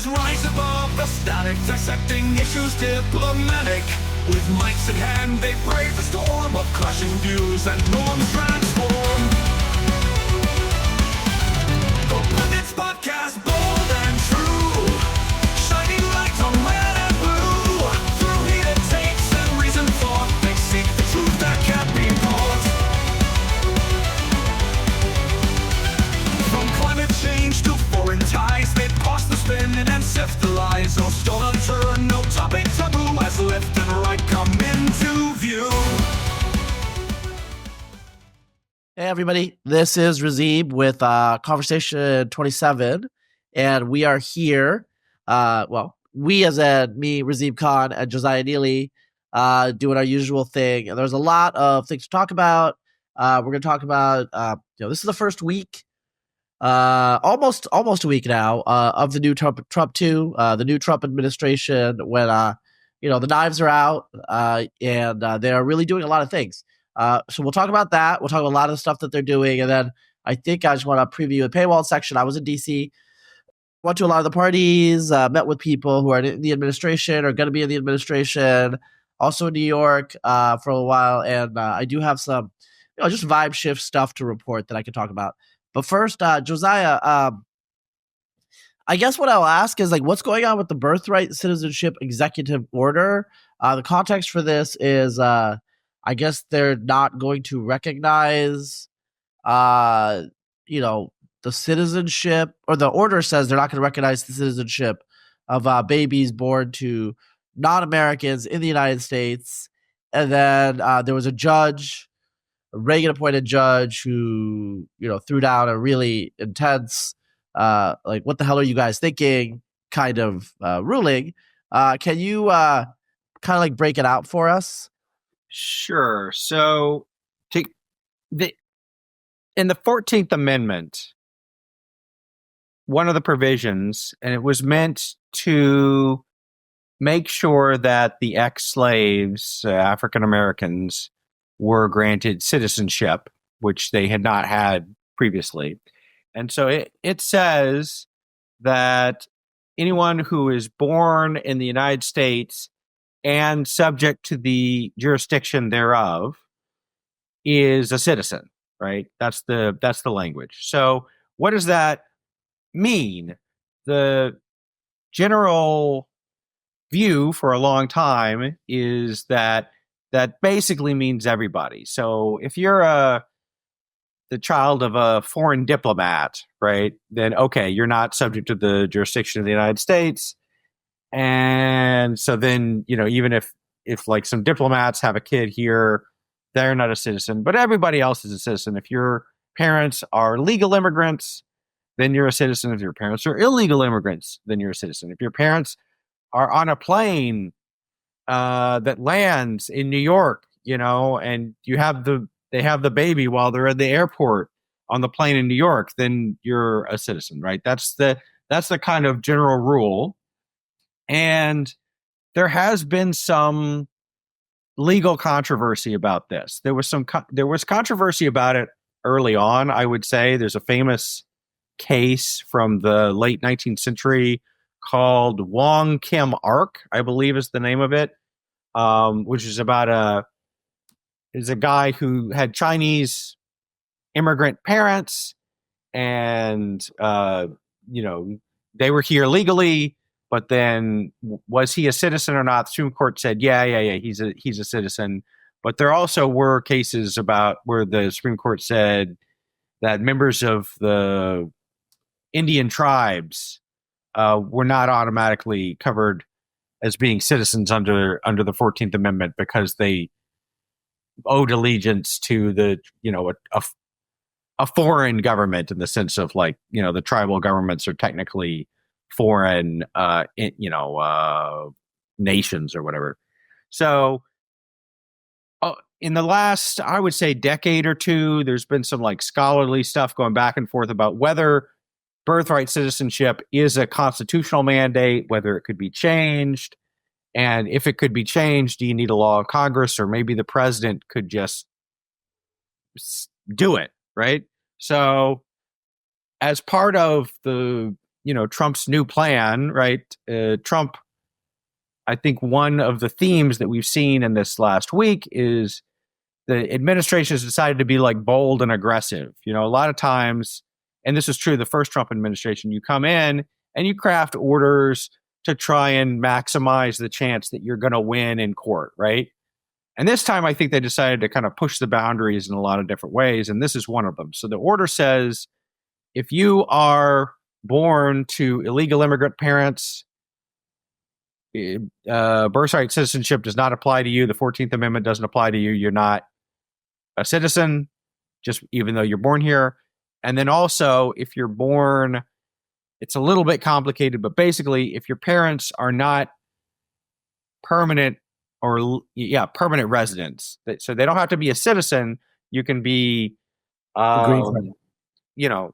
rise above the static, dissecting issues diplomatic. With mics in hand, they brave the storm of clashing views and norms transform. The Pundits Podcast, bold and true, shining light on red and blue. Through heated takes and reasoned thought, they seek the truth that can't be bought. From climate change to foreign ties, they pause the spinning and sift the lies. No stone unturned, no topic taboo, as left and right come into view. Hey everybody, this is Razib with Conversation 27, and we are here, we as in me, Razib Khan, and Josiah Neely, doing our usual thing. And there's a lot of things to talk about. We're going to talk about, this is the first week, almost a week now, of the new Trump 2, the new Trump administration, when, the knives are out, and they're really doing a lot of things. So we'll talk about that. We'll talk about a lot of the stuff that they're doing. And then I think I just want to preview the paywall section. I was in DC, went to a lot of the parties, met with people who are in the administration or going to be in the administration, also in New York for a while. And I do have some, just vibe shift stuff to report that I can talk about. But first, Josiah, I guess what I'll ask is, what's going on with the Birthright Citizenship Executive Order? The context for this is, I guess they're not going to recognize, the citizenship, or the order says they're not going to recognize the citizenship of babies born to non-Americans in the United States. And then there was a judge, a Reagan-appointed judge, who, threw down a really intense, what the hell are you guys thinking kind of ruling. Can you kind of break it out for us? Sure. So in the 14th Amendment, one of the provisions, and it was meant to make sure that the ex-slaves, African Americans, were granted citizenship, which they had not had previously. And so it says that anyone who is born in the United States and subject to the jurisdiction thereof is a citizen, right? That's the language. So what does that mean? The general view for a long time is that basically means everybody. So if you're the child of a foreign diplomat, right, then okay, you're not subject to the jurisdiction of the United States. And so then, even if some diplomats have a kid here, they're not a citizen, but everybody else is a citizen. If your parents are legal immigrants, then you're a citizen. If your parents are illegal immigrants, then you're a citizen. If your parents are on a plane that lands in New York, and they have the baby while they're at the airport on the plane in New York, then you're a citizen, right? That's the kind of general rule. And there has been some legal controversy about this. There was controversy about it early on, I would say. There's a famous case from the late 19th century called Wong Kim Ark, I believe is the name of it, which is about a guy who had Chinese immigrant parents, and they were here legally. But then, was he a citizen or not? The Supreme Court said, yeah, he's a citizen. But there also were cases about where the Supreme Court said that members of the Indian tribes were not automatically covered as being citizens under the 14th Amendment because they owed allegiance to a foreign government, in the sense of the tribal governments are technically foreign, nations or whatever. So in the last, I would say, decade or two, there's been some scholarly stuff going back and forth about whether birthright citizenship is a constitutional mandate, whether it could be changed. And if it could be changed, do you need a law of Congress, or maybe the president could just do it, right? So as part of the Trump's new plan, right? Trump, I think one of the themes that we've seen in this last week is the administration has decided to be like bold and aggressive. A lot of times, and this is true the first Trump administration, you come in and you craft orders to try and maximize the chance that you're going to win in court, right? And this time, I think they decided to kind of push the boundaries in a lot of different ways, and this is one of them. So the order says, if you are born to illegal immigrant parents, birthright citizenship does not apply to you. The 14th Amendment doesn't apply to you. You're not a citizen, just even though you're born here. And then also, if you're born, it's a little bit complicated, but basically, if your parents are not permanent permanent residents, so they don't have to be a citizen, you can be, Green card.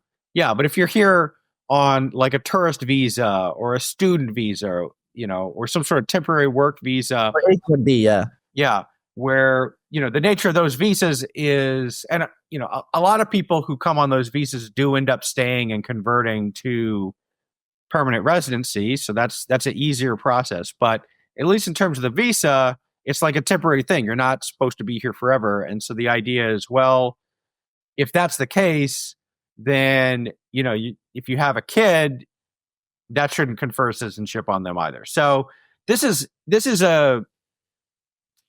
but if you're here on like a tourist visa or a student visa, or some sort of temporary work visa, Or H-1B, yeah, where the nature of those visas is, and a lot of people who come on those visas do end up staying and converting to permanent residency, so that's an easier process. But at least in terms of the visa, it's like a temporary thing. You're not supposed to be here forever, and so the idea is, well, if that's the case, then if you have a kid, that shouldn't confer citizenship on them either. So this is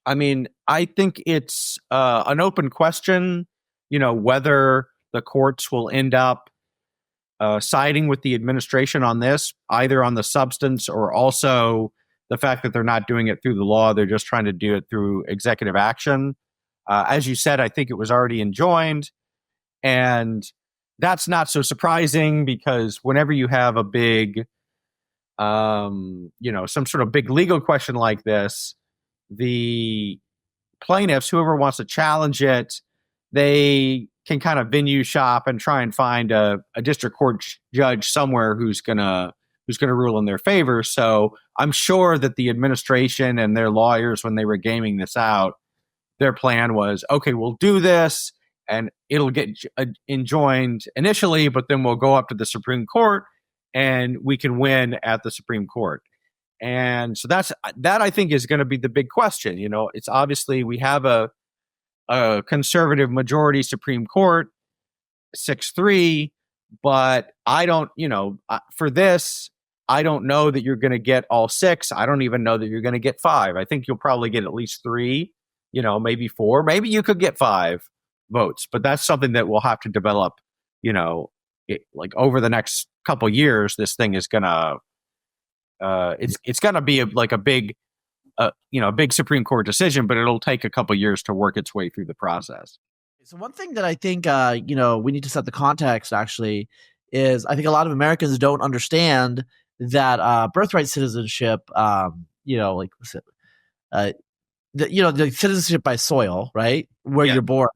I think it's an open question, whether the courts will end up siding with the administration on this, either on the substance or also the fact that they're not doing it through the law. They're just trying to do it through executive action. As you said, I think it was already enjoined. And that's not so surprising because whenever you have a big, some sort of big legal question like this, the plaintiffs, whoever wants to challenge it, they can kind of venue shop and try and find a district court judge somewhere who's gonna rule in their favor. So I'm sure that the administration and their lawyers, when they were gaming this out, their plan was, okay, we'll do this and it'll get enjoined initially, but then we'll go up to the Supreme Court and we can win at the Supreme Court. And so that I think is going to be the big question. It's obviously we have a conservative majority Supreme Court, 6-3, but I don't, for this, I don't know that you're going to get all 6. I don't even know that you're going to get 5. I think you'll probably get at least 3, maybe 4. Maybe you could get 5 votes, but that's something that we'll have to develop, like over the next couple years. This thing is going to, it's going to be a big, big Supreme Court decision, but it'll take a couple years to work its way through the process. So one thing that I think, we need to set the context actually is I think a lot of Americans don't understand that birthright citizenship, the citizenship by soil, right, where you're born,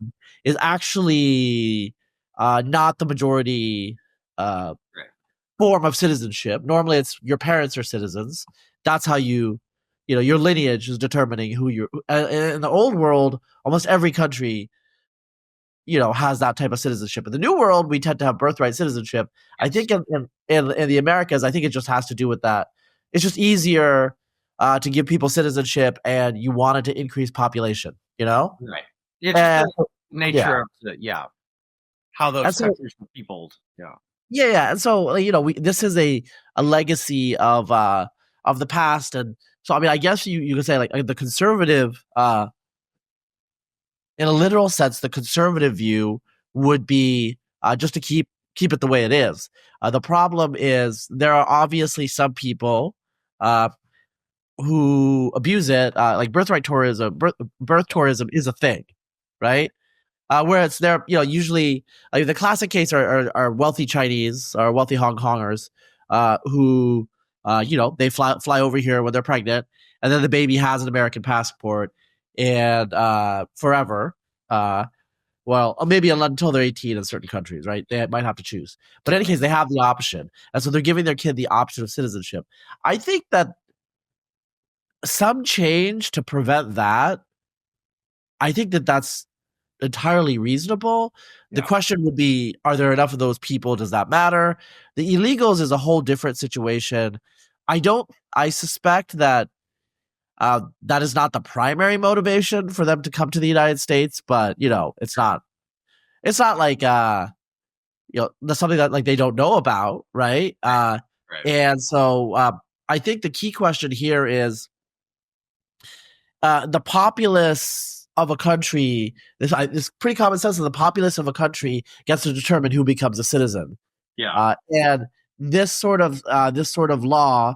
is actually not the majority form of citizenship. Normally, it's your parents are citizens. That's how your lineage is determining who you're. In the old world, almost every country, has that type of citizenship. In the new world, we tend to have birthright citizenship. I think in the Americas, I think it just has to do with that. It's just easier to give people citizenship, and you wanted to increase population. Right. It's the nature of how those countries were peopled. Yeah. And so this is a legacy of the past, and so I guess you could say like the conservative. In a literal sense, the conservative view would be just to keep it the way it is. The problem is there are obviously some people who abuse it, like birthright tourism. Birth tourism is a thing, right? Where it's there, usually the classic case are wealthy Chinese or wealthy Hong Kongers who, they fly over here when they're pregnant, and then the baby has an American passport. And forever, maybe until they're 18 in certain countries, right? They might have to choose. But in any case, they have the option. And so they're giving their kid the option of citizenship. I think that some change to prevent that, I think that that's entirely reasonable. The Yeah. question would be, are there enough of those people? Does that matter? The illegals is a whole different situation. I suspect that that is not the primary motivation for them to come to the United States, but it's not like that's something that like they don't know about, right? Right. And so I think the key question here is the populace of a country. This pretty common sense that the populace of a country gets to determine who becomes a citizen. Yeah. And this sort of law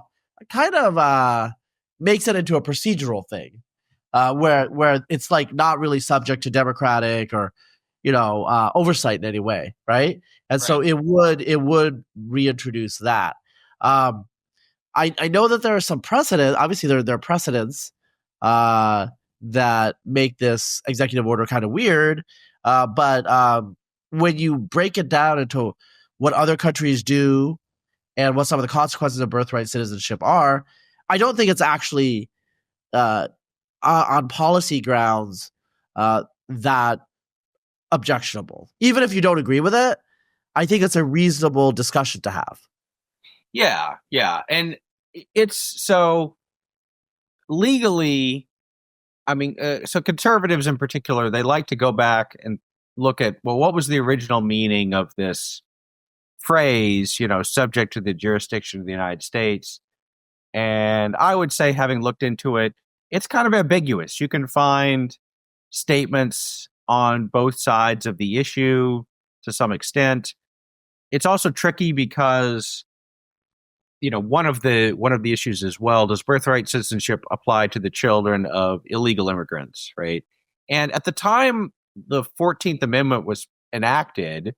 kind of makes it into a procedural thing, where it's like not really subject to democratic or oversight in any way, right? And so it would reintroduce that. I know that there are some precedents. Obviously, there are precedents that make this executive order kind of weird. But when you break it down into what other countries do and what some of the consequences of birthright citizenship are, I don't think it's actually on policy grounds that objectionable. Even if you don't agree with it, I think it's a reasonable discussion to have. Yeah. And it's so legally, I mean, so conservatives in particular, they like to go back and look at, well, what was the original meaning of this phrase, subject to the jurisdiction of the United States? And I would say, having looked into it, it's kind of ambiguous. You can find statements on both sides of the issue to some extent. It's also tricky because one of the issues as well, does birthright citizenship apply to the children of illegal immigrants, right? And at the time the 14th Amendment was enacted,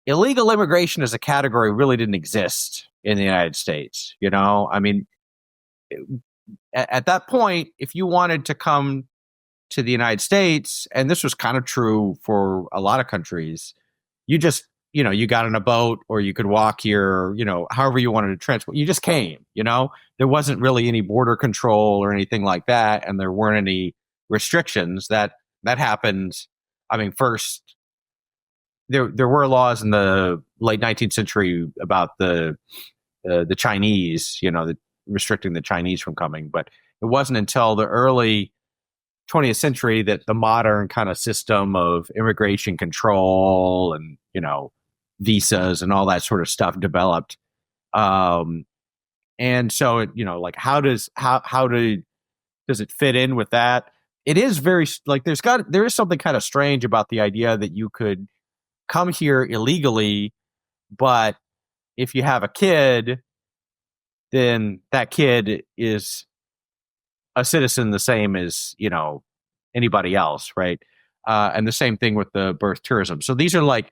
illegal immigration as a category really didn't exist in the United States. I mean, at that point, if you wanted to come to the United States, and this was kind of true for a lot of countries, you just you got on a boat, or you could walk here, however you wanted to transport. You just came, there wasn't really any border control or anything like that. And there weren't any restrictions that happened. I mean, first there were laws in the late 19th century about the Chinese, restricting the Chinese from coming. But it wasn't until the early 20th century that the modern kind of system of immigration control and, visas and all that sort of stuff developed. And so, like, how does it fit in with that? It is very like, there is something kind of strange about the idea that you could come here illegally, but if you have a kid, then that kid is a citizen the same as, anybody else, right? And the same thing with the birth tourism. So these are like,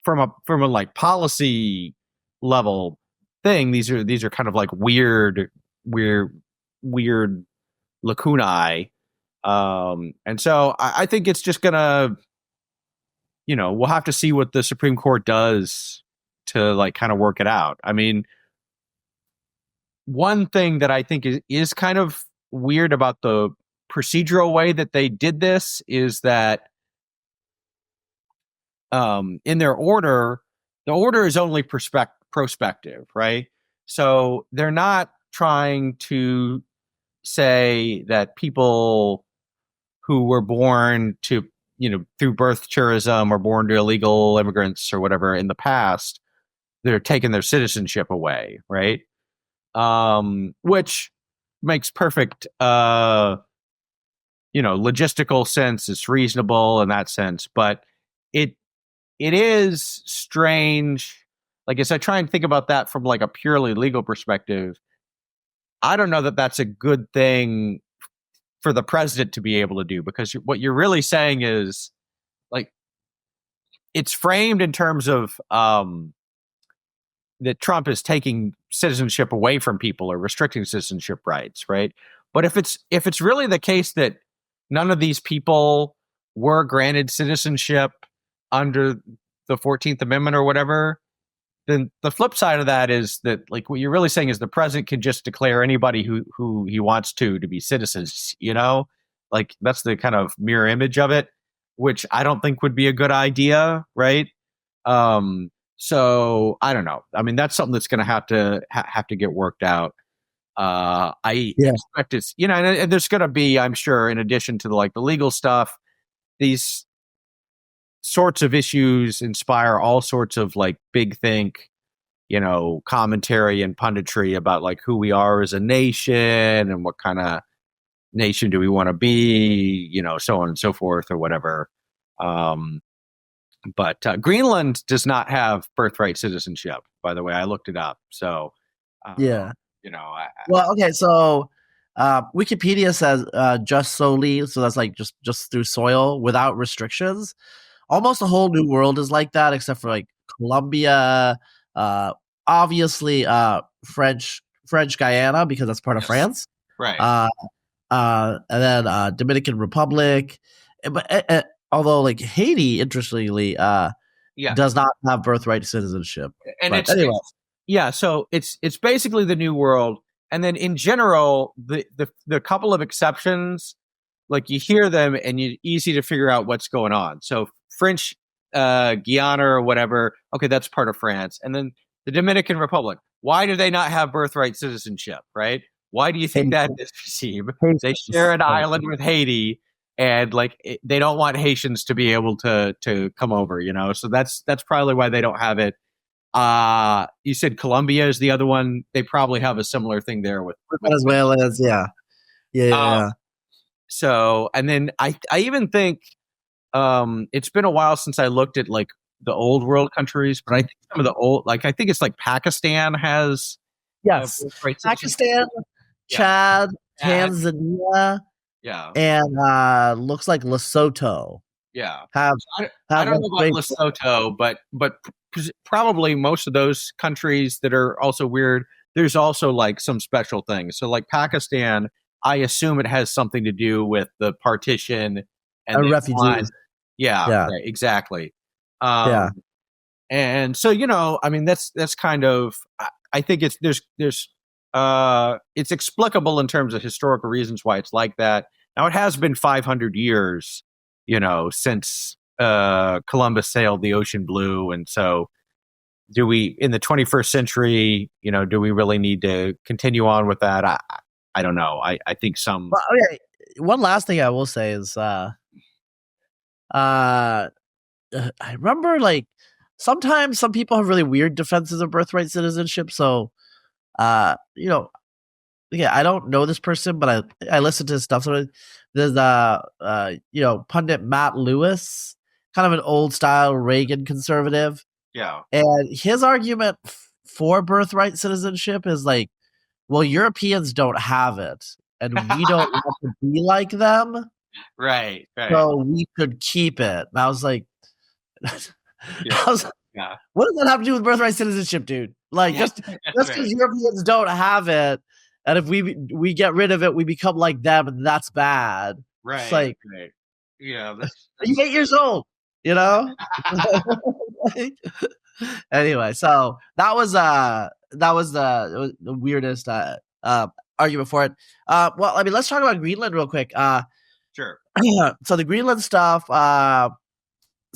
from a like policy level thing, these are kind of like weird lacunae. And so I think it's just gonna, we'll have to see what the Supreme Court does to like kind of work it out. I mean, one thing that I think is kind of weird about the procedural way that they did this is that in their order, the order is only prospective, right? So they're not trying to say that people who were born to, through birth tourism or born to illegal immigrants or whatever in the past, they're taking their citizenship away, right? Which makes perfect, logistical sense. It's reasonable in that sense, but it is strange. Like, as I try and think about that from like a purely legal perspective, I don't know that that's a good thing for the president to be able to do, because what you're really saying is, like, it's framed in terms of that Trump is taking citizenship away from people or restricting citizenship rights, right? But if it's really the case that none of these people were granted citizenship under the 14th Amendment or whatever, then the flip side of that is that, like, what you're really saying is the president can just declare anybody who he wants to be citizens, like, that's the kind of mirror image of it. which I don't think would be a good idea, right? So I don't know. I mean, that's something that's going to have to get worked out. I Yeah. expect it's, and there's going to be, I'm sure, in addition to the legal stuff, these sorts of issues inspire all sorts of big think, commentary and punditry about who we are as a nation and what kind of nation do we want to be, so on and so forth or whatever. But Greenland does not have birthright citizenship, by the way. I looked it up. So, Yeah. I, Well, okay, so Wikipedia says just solely, so that's just through soil without restrictions. Almost the whole New World is like that, except for Colombia, obviously French Guyana because that's part of France, right. And then Dominican Republic, but although Haiti, interestingly, does not have birthright citizenship. And but anyway. Yeah, so it's basically the New World, and then in general, the couple of exceptions, you hear them and it's easy to figure out what's going on. So French Guiana or whatever, okay, that's part of France, and then the Dominican Republic. Why do they not have birthright citizenship? Right? Why do you think that is, Steve? They share an island with Haiti, and they don't want Haitians to be able to come over. So that's probably why they don't have it. You said Colombia is the other one. They probably have a similar thing there with Venezuelans. Yeah. So, and then I even think it's been a while since I looked at the old world countries, but I think some of the old, I think it's Pakistan has. Yes, Pakistan, Chad, Tanzania, and looks like Lesotho. Yeah, I don't know about Lesotho, but probably most of those countries that are also weird, there's also some special things. So Pakistan, I assume it has something to do with the partition and refugees. Yeah, right, exactly. Yeah. And so, I mean, that's kind of, I think it's explicable in terms of historical reasons why it's like that. Now, it has been 500 years, since Columbus sailed the ocean blue. And so do we, in the 21st century, do we really need to continue on with that? I don't know. I think some. Well, okay. One last thing I will say is, I remember sometimes some people have really weird defenses of birthright citizenship. So, I don't know this person, but I listen to his stuff. So there's pundit Matt Lewis, kind of an old style Reagan conservative. Yeah. And his argument for birthright citizenship is well, Europeans don't have it, and we don't want to be like them. Right. So we could keep it. And I was like, yeah. What does that have to do with birthright citizenship, dude? Just because Europeans don't have it, and if we get rid of it, we become like them, and that's bad. Right. It's right. Yeah. You're 8 years old, Anyway, so that was the weirdest argument for it. Well, I mean, let's talk about Greenland real quick. Sure. So the Greenland stuff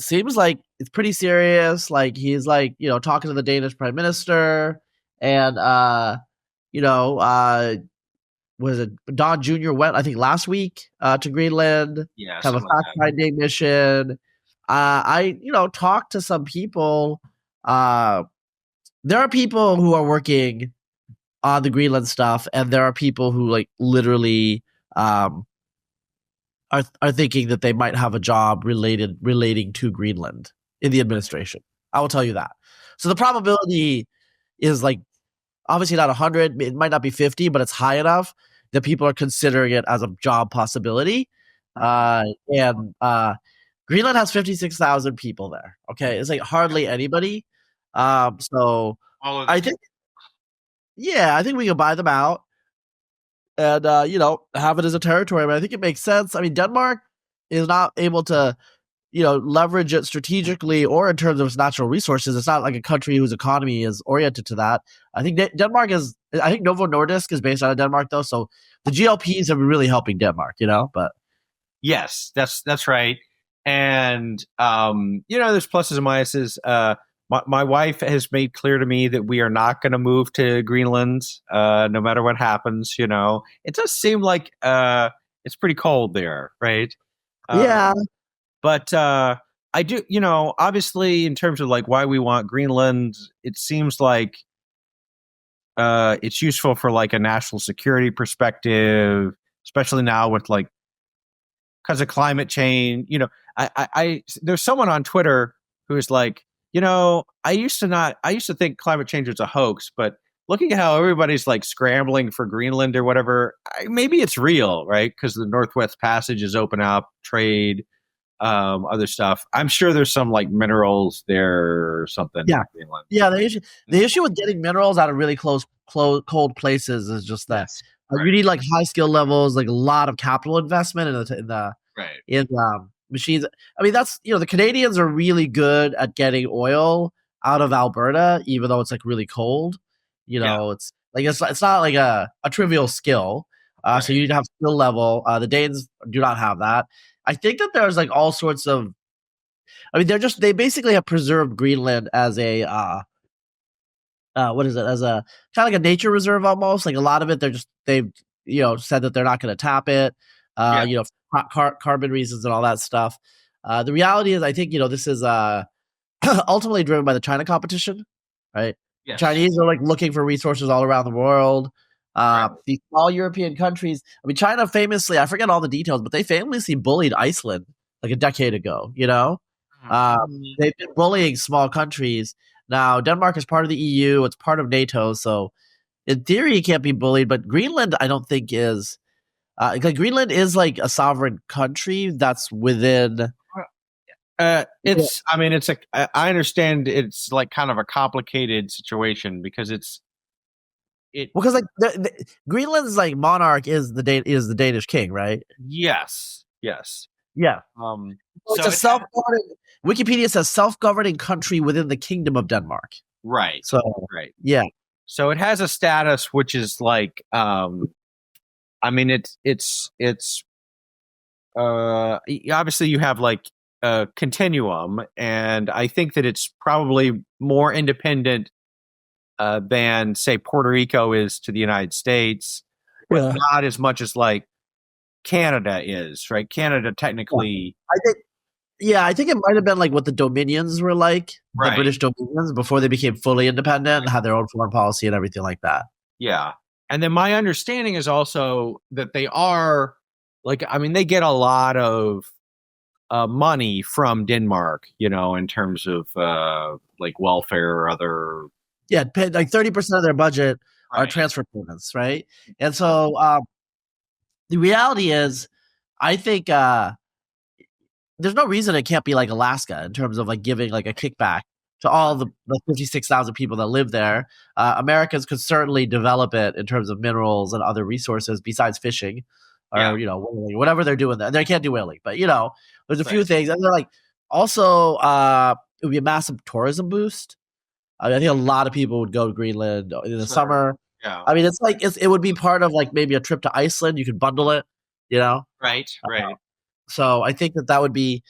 seems like it's pretty serious. He's talking to the Danish prime minister, and was it Don Jr. went, I think, last week to Greenland. Yeah, have a fact-finding mission. I talked to some people. There are people who are working on the Greenland stuff, and there are people who literally are thinking that they might have a job relating to Greenland in the administration. I will tell you that. So the probability is obviously not 100. It might not be 50, but it's high enough that people are considering it as a job possibility. And Greenland has 56,000 people there. Okay, it's hardly anybody. So I think we can buy them out and have it as a territory. But I think it makes sense. I mean, Denmark is not able to leverage it strategically or in terms of its natural resources. It's not like a country whose economy is oriented to that. I think Denmark is. I think Novo Nordisk is based out of Denmark, though. So the GLPs have been really helping Denmark. But yes, that's right. And there's pluses and minuses. My wife has made clear to me that we are not going to move to Greenland, no matter what happens. It does seem like it's pretty cold there, right? Yeah. But I do, obviously, in terms of like why we want Greenland, it seems like it's useful for like a national security perspective, especially now with like because of climate change. I there's someone on Twitter who is like, I used to think climate change was a hoax, but looking at how everybody's like scrambling for Greenland or whatever, maybe it's real, right? Because the Northwest Passage is open up, trade, other stuff. I'm sure there's some like minerals there or something. Yeah. In Greenland. Yeah, the issue with getting minerals out of really cold places is just that Yes, you need like high skill levels, like a lot of capital investment right. in machines. I mean, that's the Canadians are really good at getting oil out of Alberta, even though it's like really cold. Yeah. It's like it's not like a trivial skill. So you need to have skill level. The Danes do not have that. I think that there's like all sorts of. I mean, they basically have preserved Greenland as a what is it, as a kind of like a nature reserve almost. Like a lot of it, they've said that they're not going to tap it. Carbon reasons and all that stuff. The reality is, I think this is ultimately driven by the China competition, right? Yes. Chinese are like looking for resources all around the world. Right. These small European countries. I mean, China famously, I forget all the details, but they famously bullied Iceland like a decade ago. They've been bullying small countries. Now, Denmark is part of the EU. It's part of NATO. So, in theory, it can't be bullied. But Greenland, I don't think is. Like Greenland is like a sovereign country that's within. I understand it's like kind of a complicated situation because Because like Greenland's like monarch is the Danish king, right? yes. Yeah. It's So a self-governing. Wikipedia says self-governing country within the Kingdom of Denmark. right. So Right. yeah, So it has a status which is like obviously you have like a continuum, and I think that it's probably more independent than say Puerto Rico is to the United States, but not as much as like Canada is, right? Canada technically, I think it might have been like what the Dominions were like, the right? British Dominions before they became fully independent and had their own foreign policy and everything like that. Yeah. And then my understanding is also that they are like, I mean, they get a lot of money from Denmark, in terms of like welfare or other. Yeah, like 30% of their budget are Right. transfer payments, right? And so the reality is, I think there's no reason it can't be like Alaska in terms of like giving like a kickback to all the 56,000 people that live there. Americans could certainly develop it in terms of minerals and other resources besides fishing or, whaling, whatever they're doing there. They can't do whaling, but there's a few things. And they're like, also, it would be a massive tourism boost. I think a lot of people would go to Greenland in the summer. Yeah. I mean, it's like, it would be part of like maybe a trip to Iceland. You could bundle it, Right. So I think that would be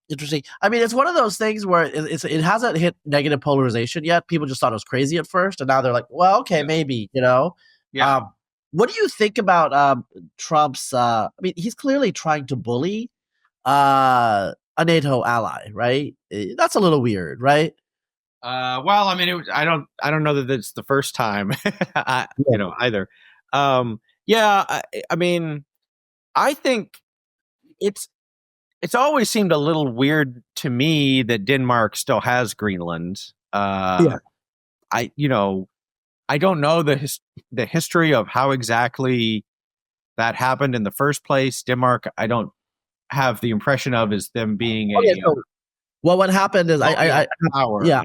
interesting. I mean, it's one of those things where it hasn't hit negative polarization yet. People just thought it was crazy at first, and now they're like, well, okay, maybe, Yeah. What do you think about Trump's? I mean, he's clearly trying to bully a NATO ally, right? That's a little weird, right? Well, I mean, I don't know that it's the first time, either. I mean, I think it's always seemed a little weird to me that Denmark still has Greenland. I don't know the history of how exactly that happened in the first place. Denmark, I don't have the impression of as them being well, what happened is power. Yeah.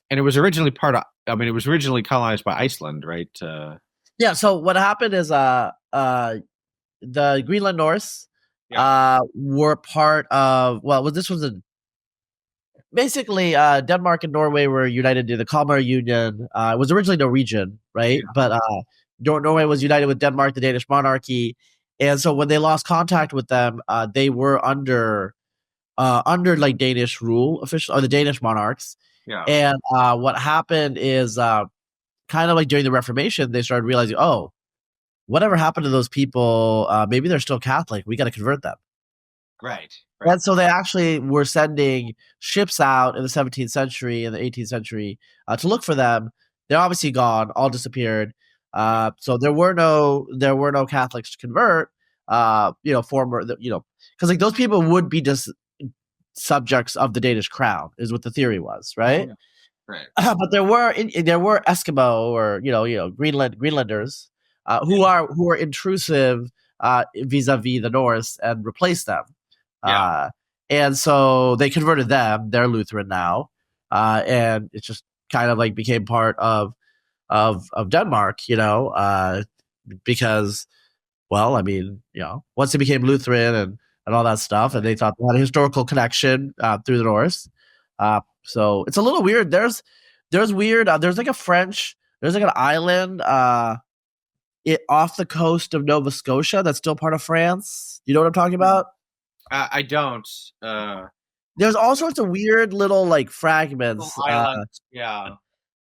And it was originally it was originally colonized by Iceland, right? Yeah. So what happened is the Greenland Norse were part of basically Denmark and Norway were united to the Kalmar Union. It was originally Norwegian, right? Yeah. But Norway was united with Denmark, the Danish monarchy, And so when they lost contact with them, they were under like Danish rule official or the Danish monarchs. Yeah. And what happened is kind of like during the Reformation, they started realizing, oh, whatever happened to those people? Maybe they're still Catholic. We got to convert them. Right. And so they actually were sending ships out in the 17th century and the 18th century to look for them. They're obviously gone, all disappeared. So there were no Catholics to convert. Because like those people would be just subjects of the Danish crown, is what the theory was, right? Yeah. Right. But there were Eskimo or Greenlanders who are intrusive vis-a-vis the Norse and replaced them. Yeah. And so they converted them. They're Lutheran now, and it just kind of like became part of Denmark, because, well, I mean, once they became Lutheran and all that stuff, and they thought they had a historical connection through the Norse. So it's a little weird. There's weird. There's like an island off the coast of Nova Scotia that's still part of France. You know what I'm talking about? I don't. There's all sorts of weird little like fragments. Islands. Yeah.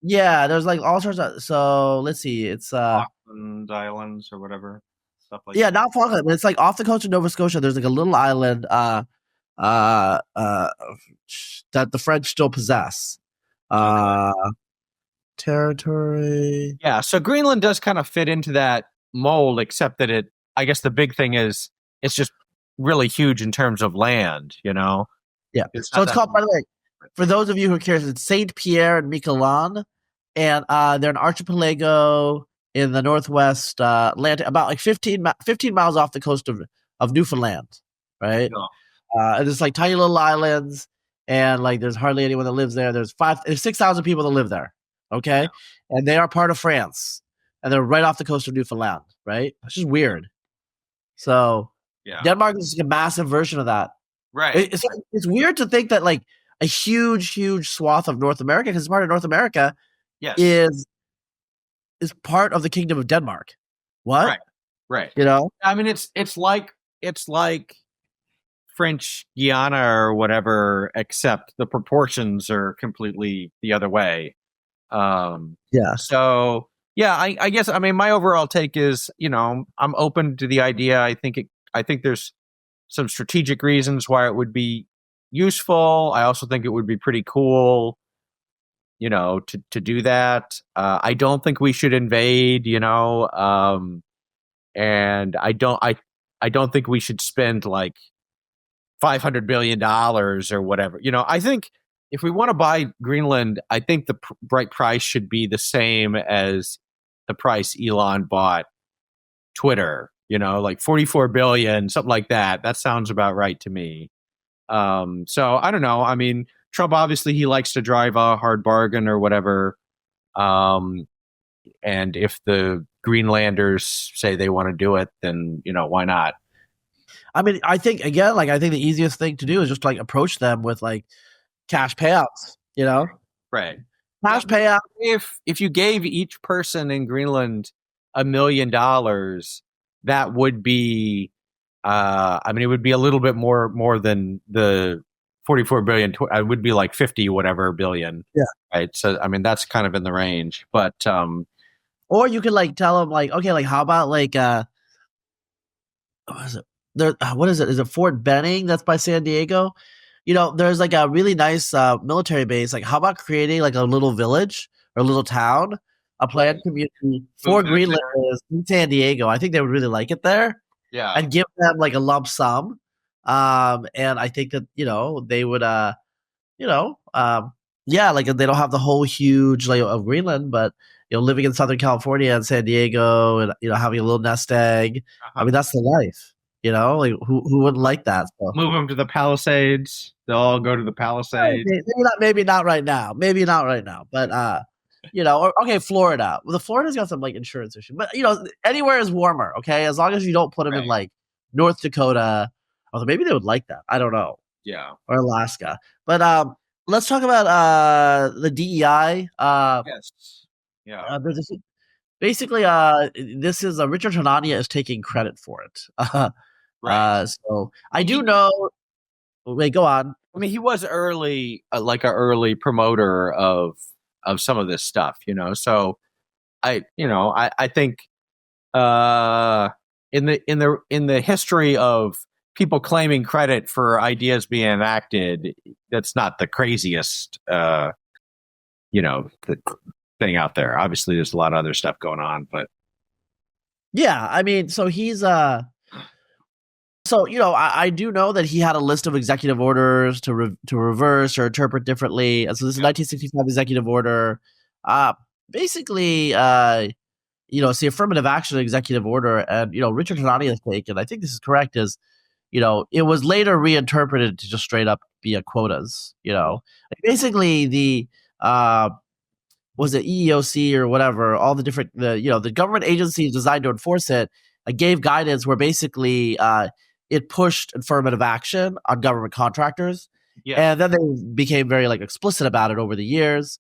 Yeah, there's like all sorts of. So let's see. It's Falkland Islands or whatever stuff like. yeah, that. not Falkland, but it's like off the coast of Nova Scotia. There's like a little island that the French still possess. Territory. Yeah, so Greenland does kind of fit into that mold, except that I guess the big thing is it's just really huge in terms of land, Yeah. So it's called, by the way, for those of you who are curious, it's Saint Pierre and Miquelon, and they're an archipelago in the northwest Atlantic, about like 15 miles off the coast of Newfoundland, right? Yeah. And it's like tiny little islands, and like there's hardly anyone that lives there. There's 6,000 people that live there, okay? Yeah. And they are part of France, and they're right off the coast of Newfoundland, right? It's just weird. So yeah. Denmark is like a massive version of that. Right. It's weird to think that like a huge swath of North America, because it's part of North America, yes, is part of the Kingdom of Denmark. What? Right. I mean, it's like French Guiana or whatever, except the proportions are completely the other way. Yeah. So yeah, I guess, I mean, my overall take is, I'm open to the idea. I think there's some strategic reasons why it would be useful. I also think it would be pretty cool, to do that. I don't think we should invade, and I don't think we should spend like $500 billion or whatever. I think if we want to buy Greenland, I think the right price should be the same as the price Elon bought Twitter, like 44 billion, something like that. That sounds about right to me. So I don't know. I mean, Trump, obviously he likes to drive a hard bargain or whatever. And if the Greenlanders say they want to do it, then, why not? I mean, I think the easiest thing to do is just like approach them with like cash payouts, Right. Cash payout. If you gave each person in Greenland $1 million, that would be, I mean, it would be a little bit more than the 44 billion. It would be like 50 whatever billion. Yeah. Right. So, I mean, that's kind of in the range, but, or you could like tell them like, okay, like how about like, what is it? What is it? Is it Fort Benning? That's by San Diego. There's like a really nice military base. Like, how about creating like a little village or a little town, a planned community for Greenlanders in San Diego? I think they would really like it there. Yeah. And give them like a lump sum. And I think that, they would, like they don't have the whole huge like of Greenland, but living in Southern California and San Diego and having a little nest egg. I mean, that's the life. Like who wouldn't like that? So. Move them to the Palisades. They'll all go to the Palisades. Maybe not right now. But or, okay, Florida. Well, the Florida's got some like insurance issue, but anywhere is warmer. Okay, as long as you don't put them in like North Dakota, although maybe they would like that. I don't know. Yeah. Or Alaska. But let's talk about the DEI. Yes. Yeah. basically, this is Richard Hanania is taking credit for it. So I do know. Wait, go on. I mean, he was early, like an early promoter of some of this stuff, So I think in the history of people claiming credit for ideas being enacted, that's not the craziest, the thing out there. Obviously, there's a lot of other stuff going on, but yeah, I mean, so he's So I do know that he had a list of executive orders to reverse or interpret differently. And so this is 1965 executive order. Basically, it's the affirmative action executive order, and Richard Hanania's take, and I think this is correct, is it was later reinterpreted to just straight up be a quotas. Basically the was it EEOC or whatever, all the different the government agencies designed to enforce it gave guidance where basically it pushed affirmative action on government contractors. And then they became very explicit about it over the years.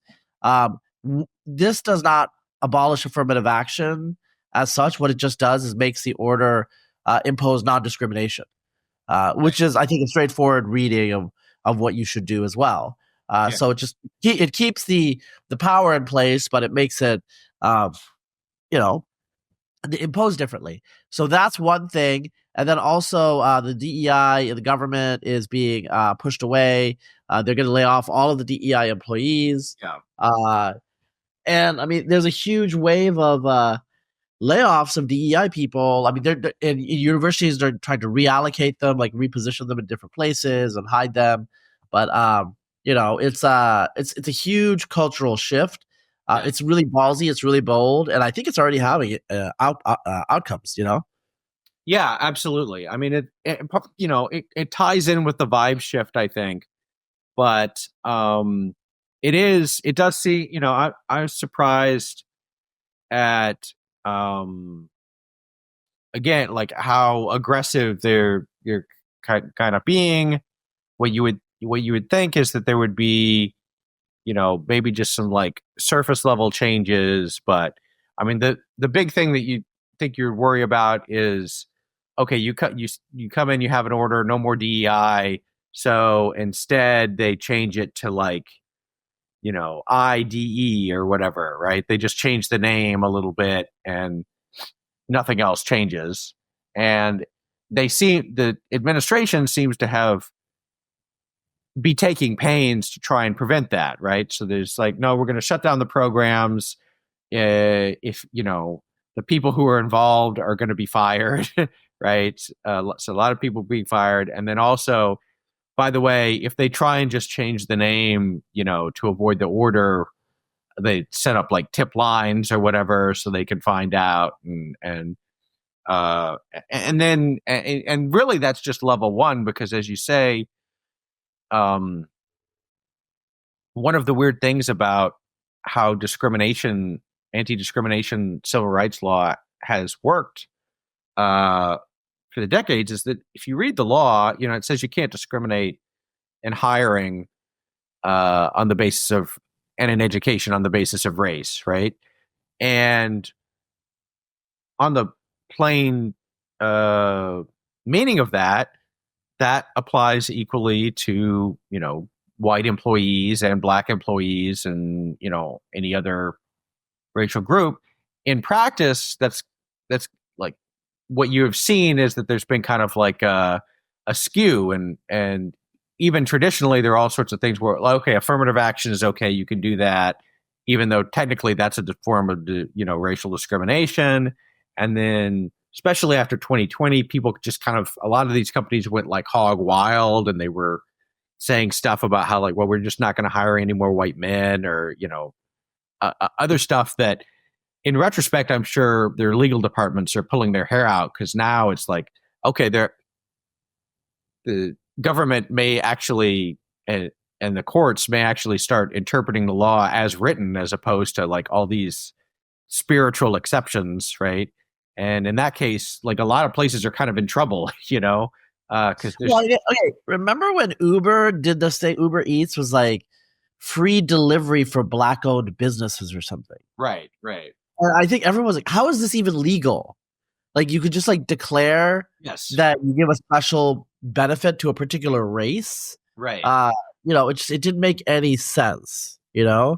This does not abolish affirmative action as such. What it just does is makes the order impose non-discrimination, which is, I think, a straightforward reading of what you should do as well. So it keeps the power in place, but it makes it imposed differently. So that's one thing. And then also the DEI in the government is being pushed away. They're going to lay off all of the DEI employees. And I mean, there's a huge wave of layoffs of DEI people. I mean, they're and universities are trying to reallocate them, reposition them in different places and hide them. But it's a huge cultural shift. It's really ballsy. It's really bold, and I think it's already having outcomes. Yeah, absolutely. I mean, it ties in with the vibe shift, I think, but it does see. I was surprised at again, how aggressive you're kind of being. What you would think is that there would be, maybe just some surface level changes, but I mean the big thing that you think you'd worry about is, okay, you come in, you have an order, no more DEI, so instead they change it to IDE or whatever, right? They just change the name a little bit and nothing else changes. And the administration seems to be taking pains to try and prevent that, right? So there's no, we're going to shut down the programs. If, the people who are involved are going to be fired, right? So a lot of people being fired. And then also, by the way, if they try and just change the name, to avoid the order, they set up tip lines or whatever so they can find out. And really that's just level one, because as you say, one of the weird things about how anti-discrimination civil rights law has worked for the decades is that if you read the law, it says you can't discriminate in hiring on the basis of, and in education on the basis of race, right? And on the plain meaning of that applies equally to, white employees and black employees and, any other racial group. In practice, that's what you have seen is that there's been kind of a skew, and even traditionally there are all sorts of things where, okay, affirmative action is okay, you can do that, even though technically that's a form of racial discrimination. And then especially after 2020, people just a lot of these companies went hog wild, and they were saying stuff about how well, we're just not going to hire any more white men, or other stuff that in retrospect, I'm sure their legal departments are pulling their hair out, because now it's okay, the government may actually, and the courts may actually start interpreting the law as written, as opposed to all these spiritual exceptions, right? And in that case, a lot of places are kind of in trouble, because okay. Remember when Uber did this thing? Uber Eats was free delivery for black-owned businesses or something. Right. And I think everyone's like, how is this even legal? Like, you could just like declare Yes. that you give a special benefit to a particular race. Right. It didn't make any sense, Yeah.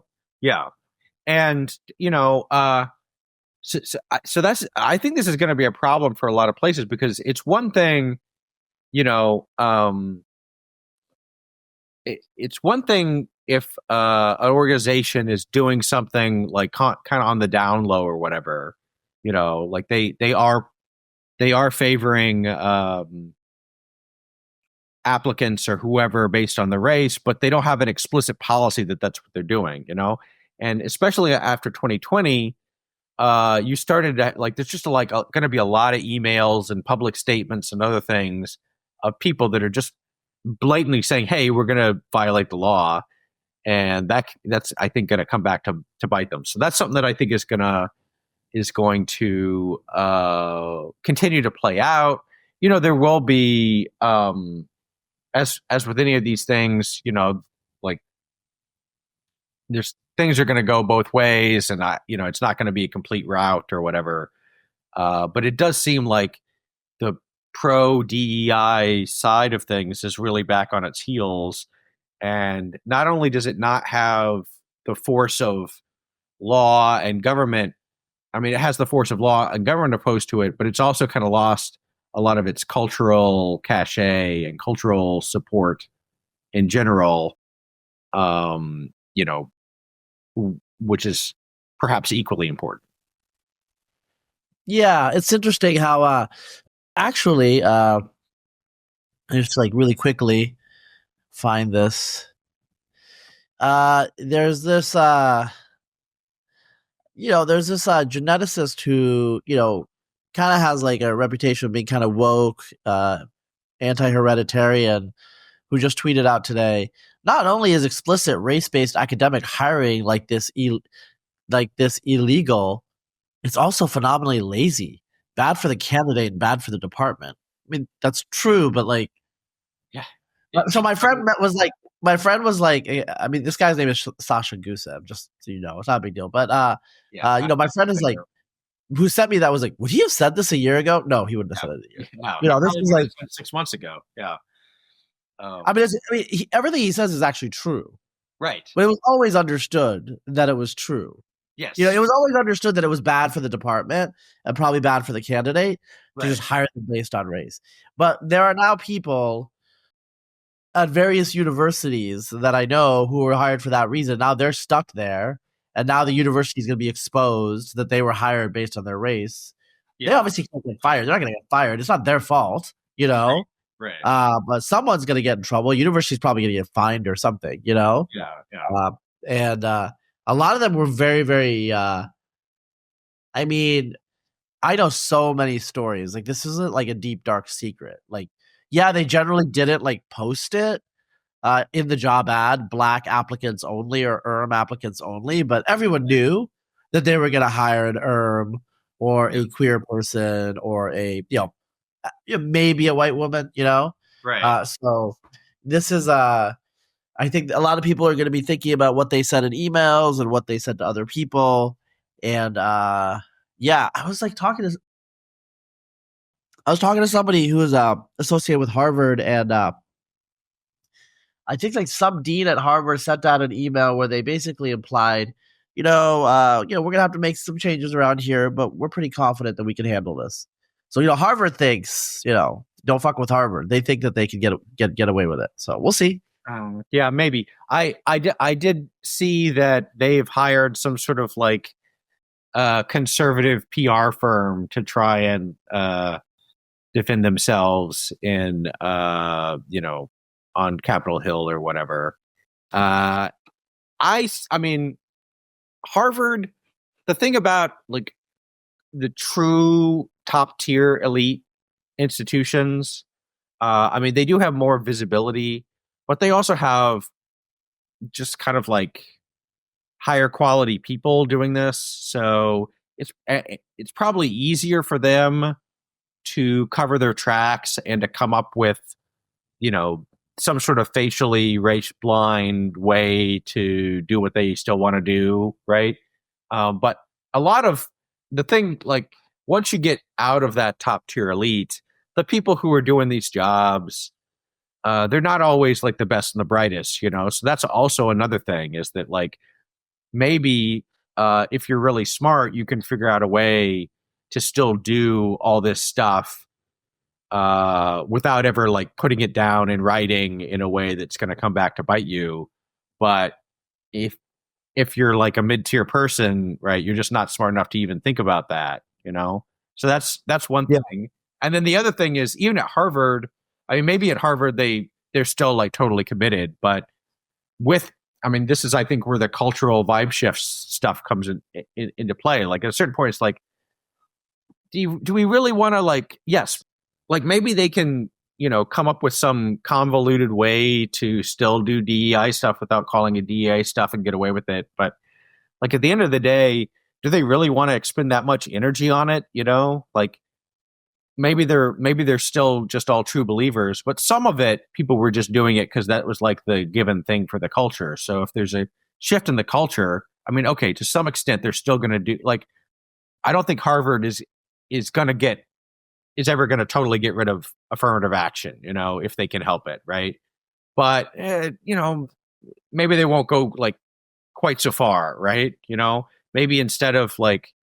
And, so that's, I think this is going to be a problem for a lot of places, because it's one thing, it's one thing if an organization is doing something like kind of on the down low or whatever, like they are favoring applicants or whoever based on the race, but they don't have an explicit policy that that's what they're doing, and especially after 2020, you started to, like, there's just going to be a lot of emails and public statements and other things of people that are just blatantly saying, hey, we're going to violate the law, and that's I think going to come back to bite them. So that's something that I think is going to continue to play out. There will be as with any of these things, like, there's things are going to go both ways, and it's not going to be a complete rout or whatever. But it does seem like the pro DEI side of things is really back on its heels. And not only does it not have the force of law and government, I mean, it has the force of law and government opposed to it, but it's also kind of lost a lot of its cultural cachet and cultural support in general, which is perhaps equally important. Yeah, it's interesting how actually just like really quickly find this. There's this geneticist who, kind of has like a reputation of being kind of woke, anti-hereditarian, who just tweeted out today, not only is explicit race-based academic hiring like this illegal, it's also phenomenally lazy, bad for the candidate and bad for the department. I mean, that's true, but like, yeah. So my friend was like, I mean, this guy's name is Sasha Gusev, just so you know, it's not a big deal. But my friend is like, who sent me that was like, would he have said this a year ago? No, he wouldn't have said it a year. No, this was like 6 months ago. Yeah. Everything he says is actually true, right? But it was always understood that it was true. Yes, it was always understood that it was bad for the department and probably bad for the candidate to just hire them based on race. But there are now people at various universities that I know who were hired for that reason. Now they're stuck there, and now the university is going to be exposed that they were hired based on their race. Yeah. They obviously can't get fired. They're not going to get fired. It's not their fault, Right. But someone's going to get in trouble. University's probably going to get fined or something, Yeah. And a lot of them were very, very. I mean, I know so many stories. Like, this isn't like a deep, dark secret. Like, yeah, they generally didn't like post it in the job ad, Black applicants only or applicants only, but everyone knew that they were going to hire an or a queer person or a maybe a white woman, Right. So this is I think a lot of people are going to be thinking about what they said in emails and what they said to other people. And I was talking to somebody who is associated with Harvard, and I think like some dean at Harvard sent out an email where they basically implied, we're gonna have to make some changes around here, but we're pretty confident that we can handle this. So Harvard thinks, don't fuck with Harvard. They think that they can get away with it. So we'll see. Yeah, maybe. I did see that they've hired some sort of like conservative PR firm to try and defend themselves in on Capitol Hill or whatever. I mean, Harvard, the thing about like the true top tier elite institutions, I mean, they do have more visibility, but they also have just kind of like higher quality people doing this. So it's probably easier for them to cover their tracks and to come up with, some sort of facially race blind way to do what they still want to do. Right. But a lot of the thing, like, once you get out of that top tier elite, the people who are doing these jobs, they're not always like the best and the brightest, so that's also another thing, is that, like, maybe if you're really smart, you can figure out a way to still do all this stuff without ever like putting it down in writing in a way that's going to come back to bite you. But if you're like a mid-tier person, right, you're just not smart enough to even think about that, So that's one thing. And then the other thing is, even at Harvard, I mean, maybe at Harvard they're still like totally committed, but this is, I think, where the cultural vibe shift stuff comes into play. Like, at a certain point, it's like, do we really want to, like, yes, like maybe they can, come up with some convoluted way to still do DEI stuff without calling it DEI stuff and get away with it. But like, at the end of the day, do they really want to expend that much energy on it? Like, maybe they're still just all true believers, but some of it, people were just doing it because that was like the given thing for the culture. So if there's a shift in the culture, I mean, okay, to some extent, they're still going to do, like, I don't think Harvard is ever going to totally get rid of affirmative action, if they can help it, right? But maybe they won't go like quite so far, right? Maybe instead of like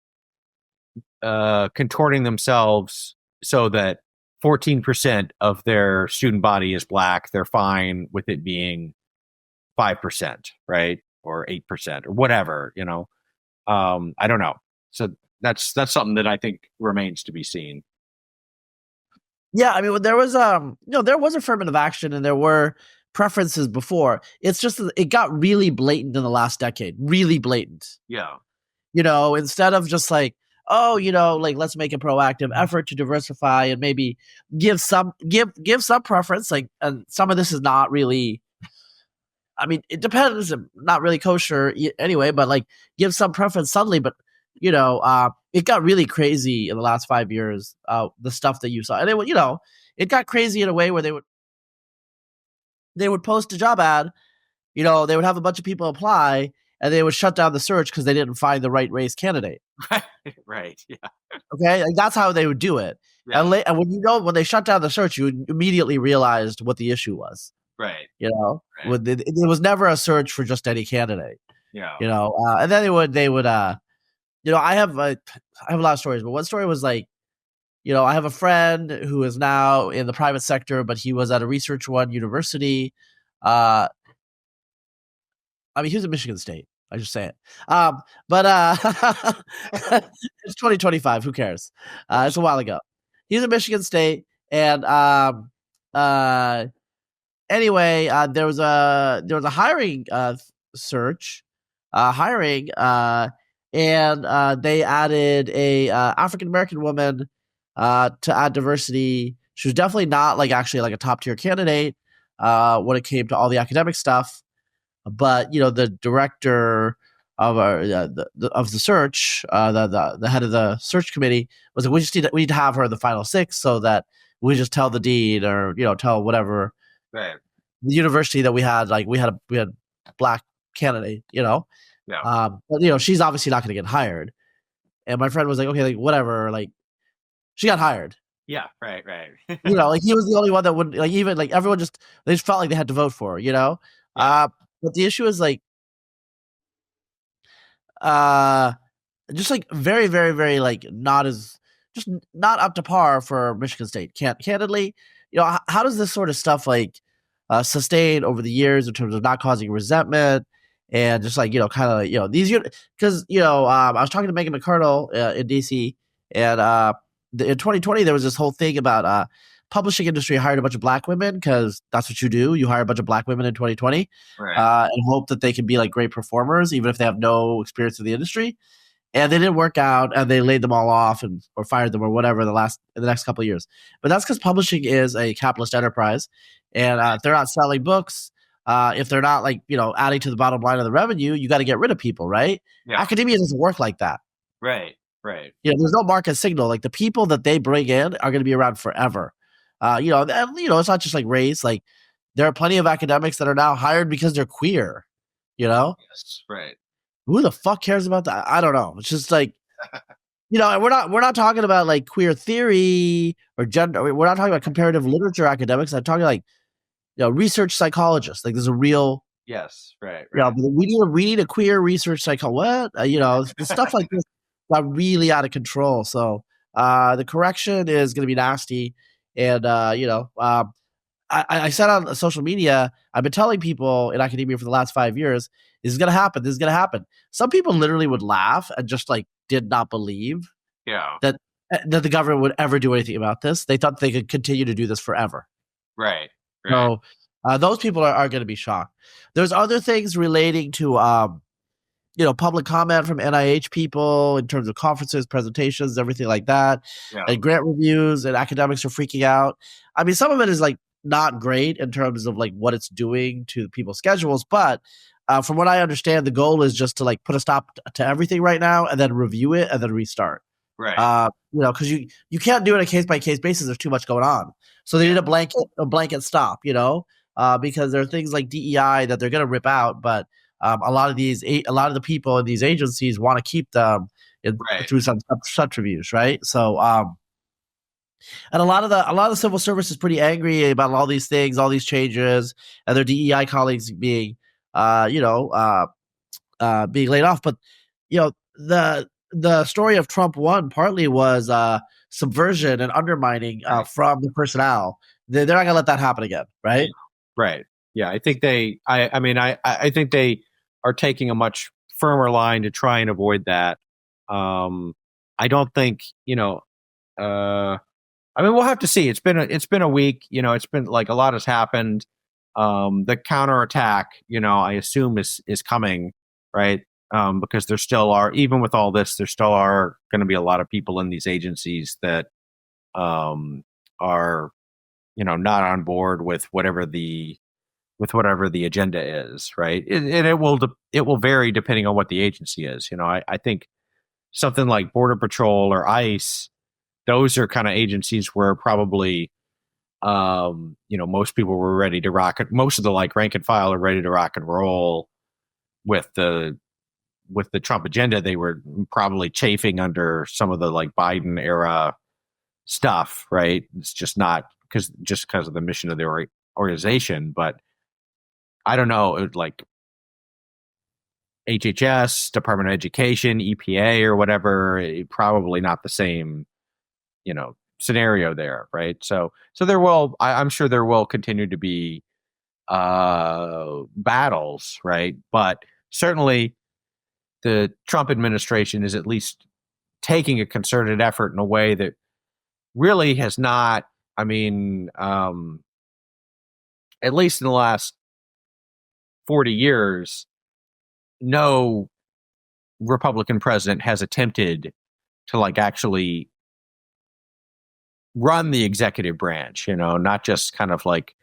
contorting themselves so that 14% of their student body is Black, they're fine with it being 5%, right? Or 8% or whatever, I don't know. So that's something that I think remains to be seen. Yeah, I mean, there was there was affirmative action and there were preferences before. It's just that it got really blatant in the last decade, really blatant. Yeah. Instead of just like, like, let's make a proactive effort to diversify and maybe give some preference. Like, and some of this is not really, I mean, it depends, not really kosher anyway, but like give some preference suddenly. But, it got really crazy in the last 5 years, the stuff that you saw. And it would, it got crazy in a way where they would post a job ad, they would have a bunch of people apply and they would shut down the search because they didn't find the right race candidate. Right. Yeah. Okay. Like, that's how they would do it. Yeah. And when they shut down the search, you immediately realized what the issue was. Right. Right. It was never a search for just any candidate. Yeah. And then they would I have a lot of stories, but one story was like, I have a friend who is now in the private sector, but he was at a Research One university. I mean, he was at Michigan State. I just say it. But it's 2025. Who cares? It's a while ago. He's at Michigan State, and anyway, there was a hiring search, and they added a African American woman to add diversity. She was definitely not like actually like a top tier candidate when it came to all the academic stuff. But the director of the search, the head of the search committee was like, we need to have her in the final 6 so that we just tell the dean or tell whatever right. the university that we had Black candidate, Yeah. But she's obviously not going to get hired. And my friend was like, okay, like whatever, like she got hired. Yeah, right. Like he was the only one that would, like, even like everyone they just felt like they had to vote for her, Yeah. But the issue is like, just like very, very, very like not up to par for Michigan State. Candidly, how does this sort of stuff like sustain over the years in terms of not causing resentment and just like kind of these because I was talking to Megan McCardle in DC, and in 2020 there was this whole thing about publishing industry hired a bunch of Black women because that's what you do. You hire a bunch of Black women in 2020, right. And hope that they can be like great performers even if they have no experience in the industry. And they didn't work out, and they laid them all off or fired them or whatever in the next couple of years. But that's because publishing is a capitalist enterprise, and if they're not selling books, if they're not like adding to the bottom line of the revenue, you got to get rid of people, right? Yeah. Academia doesn't work like that. Right. There's no market signal. Like the people that they bring in are going to be around forever. And it's not just like race. Like there are plenty of academics that are now hired because they're queer. Yes. Right. Who the fuck cares about that? I don't know. It's just like, And we're not talking about like queer theory or gender. We're not talking about comparative literature academics. I'm talking like research psychologists. Like there's a real Yes, right. we need a queer research psychologist. What the stuff like this got really out of control. So the correction is going to be nasty, and I said on social media, I've been telling people in academia for the last 5 years, this is going to happen. This is going to happen. Some people literally would laugh and just like did not believe Yeah. that the government would ever do anything about this. They thought they could continue to do this forever. Right. So those people are going to be shocked. There's other things relating to public comment from NIH people in terms of conferences, presentations, everything like that, and grant reviews, and academics are freaking out. I mean, some of it is like not great in terms of like what it's doing to people's schedules, but from what I understand, the goal is just to like put a stop to everything right now and then review it and then restart. Right. Because you can't do it on a case by case basis. There's too much going on, so they need a blanket stop. Because there are things like DEI that they're going to rip out, but a lot of the people in these agencies want to keep them through some subterfuge, right? So, and a lot of the civil service is pretty angry about all these things, all these changes, and their DEI colleagues being laid off. But the story of Trump 1 partly was subversion and undermining from the personnel. They're not going to let that happen again, right? Right. Yeah, I think I think they are taking a much firmer line to try and avoid that. I don't think, we'll have to see. It's been a week, it's been like a lot has happened. The counterattack, I assume is coming, right? Because there still are, even with all this, there still are going to be a lot of people in these agencies that are not on board with whatever the agenda is, right? And it will vary depending on what the agency is. I think something like Border Patrol or ICE, those are kind of agencies where probably most people were ready to rock it. Most of the like rank and file are ready to rock and roll with the Trump agenda. They were probably chafing under some of the like Biden era stuff, right? It's just not because of the mission of the organization. But I don't know, it would like HHS, Department of Education, EPA, or whatever. Probably not the same, scenario there, right? So there will, I'm sure there will continue to be battles, right? But certainly, the Trump administration is at least taking a concerted effort in a way that really has not. I mean, at least in the last 40 years, no Republican president has attempted to like actually run the executive branch, not just kind of like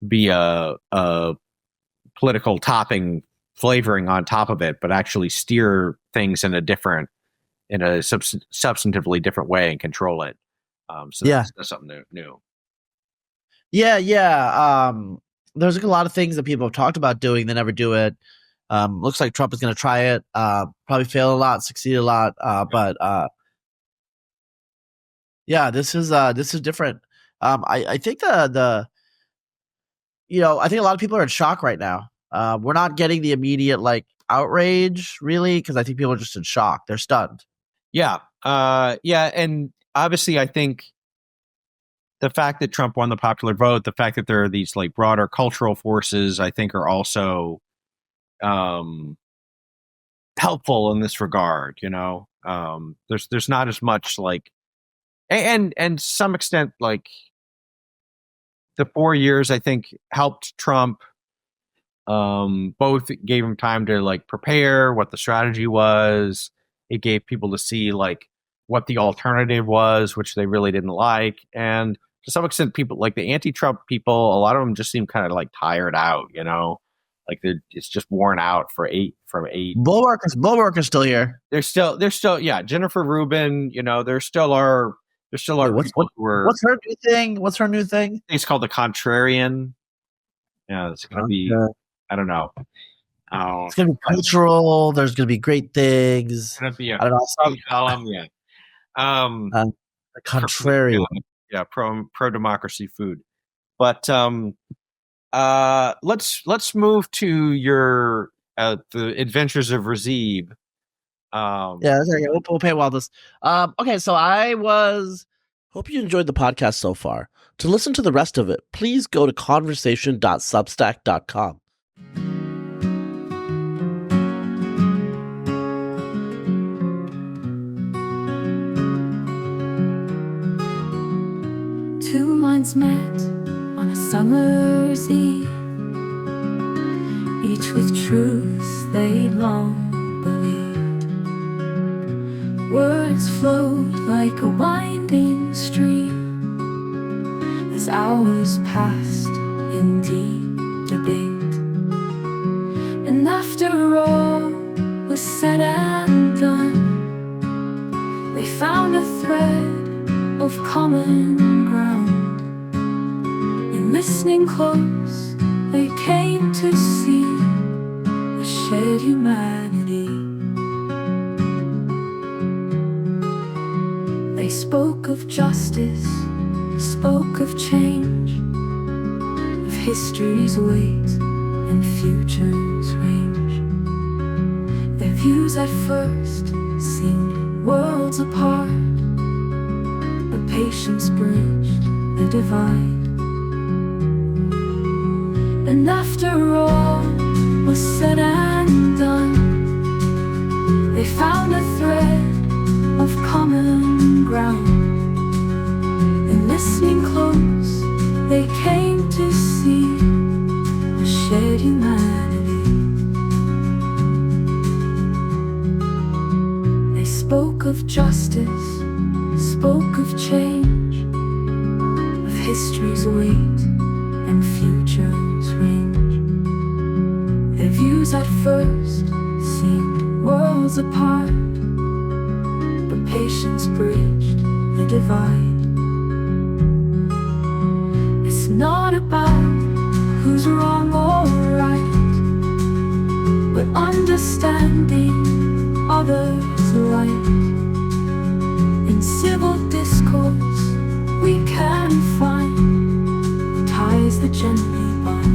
be a political topping flavoring on top of it, but actually steer things in a substantively different way and control it. That's something new. Yeah. There's like a lot of things that people have talked about doing, they never do it. Looks like Trump is going to try it, probably fail a lot, succeed a lot. But this is different. I think I think a lot of people are in shock right now. We're not getting the immediate like outrage really, because I think people are just in shock. They're stunned. Yeah. And obviously I think the fact that Trump won the popular vote, the fact that there are these like broader cultural forces, I think are also helpful in this regard. There's not as much like, and to some extent, like the 4 years I think helped Trump. Both gave him time to like prepare what the strategy was. It gave people to see like what the alternative was, which they really didn't like. And to some extent, people like the anti-Trump people, a lot of them just seem kind of like tired out, like it's just worn out from eight. Bulwark is still here. They're still, yeah. Jennifer Rubin, there still are. What's her new thing? It's called the Contrarian. Yeah, it's gonna be. I don't know. It's gonna be cultural. There's gonna be great things. It's gonna be I don't know. column. Yeah. The contrarian. Yeah, pro democracy food. But let's move to your the Adventures of Razib. Yeah, that's okay. We'll pay while this. Okay, so hope you enjoyed the podcast so far. To listen to the rest of it, please go to conversation.substack.com. Two minds met on a summer's eve, each with truths they long believed. Words flowed like a winding stream as hours passed in deep debate. And after all was said and done, they found a thread of common ground. In listening close, they came to see a shared humanity. They spoke of justice, spoke of change, of history's weight and future's range. Their views at first seemed worlds apart, but patience bridged the divide. And after all was said and done, they found a thread of common ground. And listening close, they came to see a shared humanity. They spoke of justice, spoke of change, of history's weight and future's range. Their views at first seemed worlds apart, but patience bridged the divide. It's not about who's wrong or right, but understanding others' light. In civil discourse we can find ties that gently bind.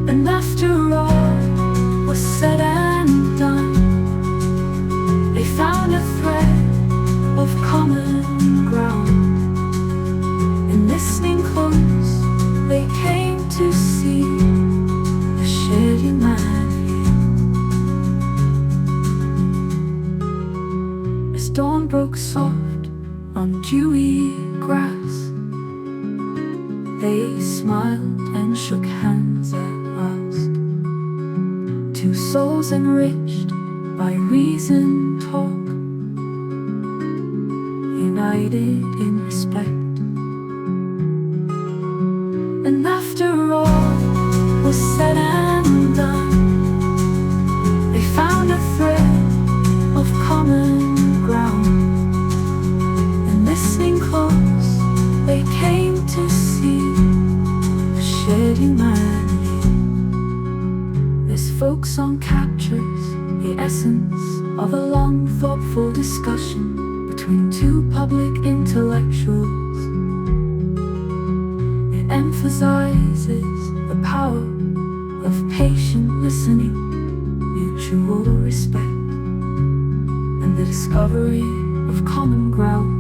And after all was said and done, they found a thread of common ground. And listening close, they came to see a shared humanity. As dawn broke soft on dewy grass, they smiled and shook hands at last. Two souls enriched by reason talk, united in respect. And after all was said and done, they found a thread of common ground. And listening close, they came to see a shared humanity. This folk song captures the essence of a long, thoughtful discussion between two public intellectuals. It emphasizes the power of patient listening, mutual respect, and the discovery of common ground.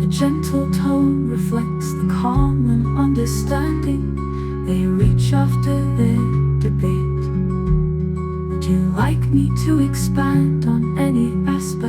The gentle tone reflects the common understanding they reach after their debate. Would you like me to expand on any aspect